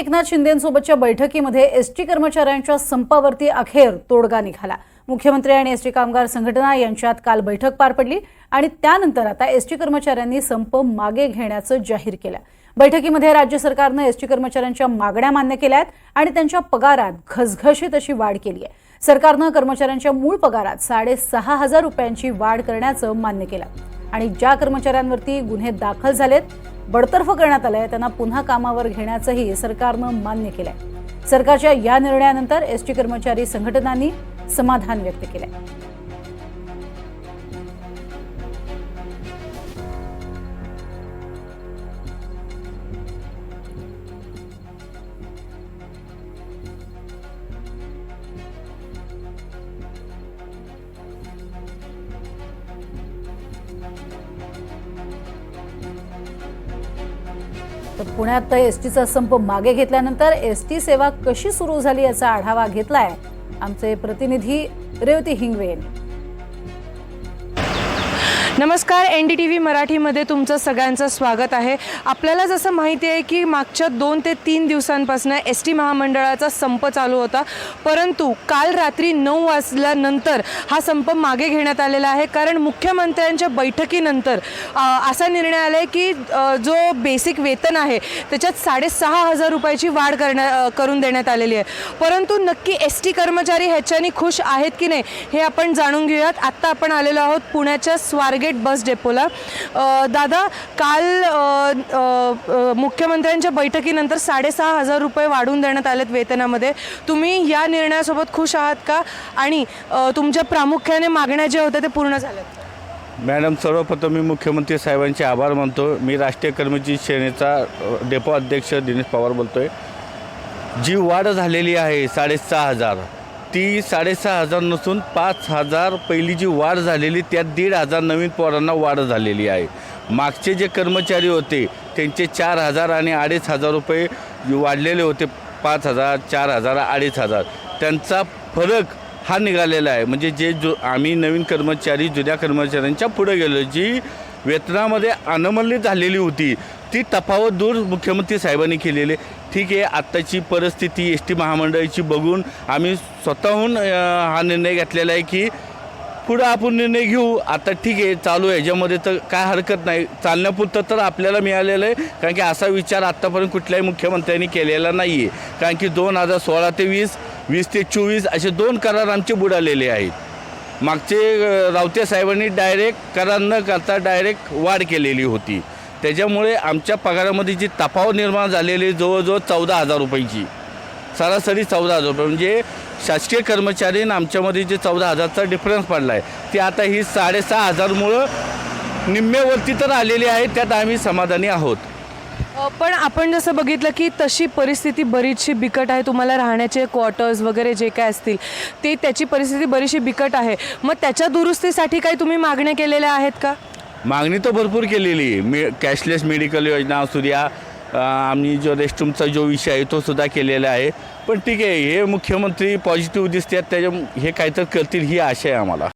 एकनाथ शिंदेंसोबतच्या बैठकीमध्ये एसटी कर्मचाऱ्यांच्या संपावरती अखेर तोडगा निघाला। मुख्यमंत्री आणि एसटी कामगार संघटना यांच्यात काल बैठक पार पडली आणि त्यानंतर आता एसटी कर्मचाऱ्यांनी संप मागे घेण्याचं जाहीर केलं। बैठकीमध्ये राज्य सरकारने एसटी कर्मचाऱ्यांच्या मागण्या मान्य केल्यात आणि त्यांच्या पगारात घसघशीत अशी वाढ केली आहे। सरकारने कर्मचाऱ्यांच्या मूळ पगारात 6,500 रुपयांची वाढ करण्याचं मान्य केलं आणि ज्या कर्मचाऱ्यांवरती गुन्हे दाखल झालेत, बडतर्फ करण्यात आले, त्यांना पुन्हा कामावर घेण्याचंही सरकारने मान्य केलंय। सरकारच्या या निर्णयानंतर एसटी कर्मचारी संघटनांनी समाधान व्यक्त केलंय। तर पुण्यात एसटीचा संप मागे घेतल्यानंतर एसटी सेवा कशी सुरू झाली याचा आढावा घेतलाय आमचे प्रतिनिधी रेवती हिंगवे यांनी। नमस्कार, एनडीटीव्ही मराठीमध्ये तुमचं सगळ्यांचं स्वागत आहे। आपल्याला जसं माहिती आहे की मागच्या 2 ते 3 दिवसांपासून एसटी महामंडळाचा संप चालू होता, परंतु काल रात्री 9 वाजल्यानंतर हा संप मागे घेण्यात आलेला आहे। कारण मुख्यमंत्र्यांच्या बैठकीनंतर असा निर्णय आला आहे की जो बेसिक वेतन आहे त्याच्यात 6,500 रुपयाची वाढ करून देण्यात आलेली आहे। परंतु नक्की एसटी कर्मचारी ह्याच्यानी खुश आहेत की नाही हे आपण जाणून घेऊयात। आत्ता आपण आलेलो आहोत पुण्याच्या स्वारगेट बस डेपोला। दादा, काल मुख्यमंत्र्यांच्या बैठकीनंतर 6,500 रुपये वाढवून देण्यात आलेत वेतनामध्ये। तुम्ही या निर्णयासोबत खुश आहात का आणि तुमच्या प्रामुख्याने मागण्या ज्या होत्या ते पूर्ण झाल्यात? मॅडम, सर्वप्रथम मी मुख्यमंत्री साहेबांचे आभार मानतो। मी राष्ट्रीय कर्मचारी सेनेचा डेपो अध्यक्ष दिनेश पवार बोलतोय। जी वाढ झालेली आहे 6,500, ती 6,500 नसून 5,000 पहिली जी वाढ झालेली त्यात 1,500 नवीन पोरांना वाढ झालेली आहे। मागचे जे कर्मचारी होते त्यांचे 4,000 आणि 2,500 रुपये वाढलेले होते, 5,000, 4,000, 2,500 त्यांचा फरक हा निघालेला आहे। म्हणजे आम्ही नवीन कर्मचारी जुन्या कर्मचाऱ्यांच्या पुढे गेलो, जी वेतनामध्ये अनमल्य झालेली होती ती तफावत दूर मुख्यमंत्री साहेबांनी केलेले। ठीक आहे, आत्ताची परिस्थिती एस टी महामंडळाची बघून आम्ही स्वतःहून हा निर्णय घेतलेला आहे की पुढं आपण निर्णय घेऊ। आता ठीक आहे, चालू आहे याच्यामध्ये तर काय हरकत नाही, चालण्यापुरतं तर आपल्याला मिळालेलं आहे। कारण की असा विचार आत्तापर्यंत कुठल्याही मुख्यमंत्र्यांनी केलेला नाही आहे। कारण की 2016 ते 20, 20 ते 24 असे 2 करार आमचे बुडालेले आहेत। मागचे रावते साहेबांनी डायरेक्ट करार न करता डायरेक्ट वाढ केलेली होती। त्याच्यामुळे आमच्या पगारामध्ये जी तफावत निर्माण झालेली जवळजवळ 14,000 रुपयाची, सरासरी 14,000 रुपये, म्हणजे शासकीय कर्मचारी आणि आमच्यामध्ये जे 14,000चा डिफरन्स पडला आहे ते आता ही 6,500मुळं निम्म्यावरती तर आलेली आहे। त्यात आम्ही समाधानी आहोत। पण आपण जसं बघितलं की तशी परिस्थिती बरीचशी बिकट आहे। तुम्हाला राहण्याचे क्वार्टर्स वगैरे जे काय असतील त्याची परिस्थिती बरीचशी बिकट आहे। मग त्याच्या दुरुस्तीसाठी काही तुम्ही मागण्या केलेल्या आहेत का? मागणी तर भरपूर केलेली, कॅशलेस मेडिकल योजना असू द्या, आम्ही जो रेस्टरूमचा जो विषय आहे तो सुद्धा केलेला आहे। पण ठीक आहे, हे मुख्यमंत्री पॉझिटिव्ह दिसतात, हे काहीतरी करतील ही आशा आहे आम्हाला।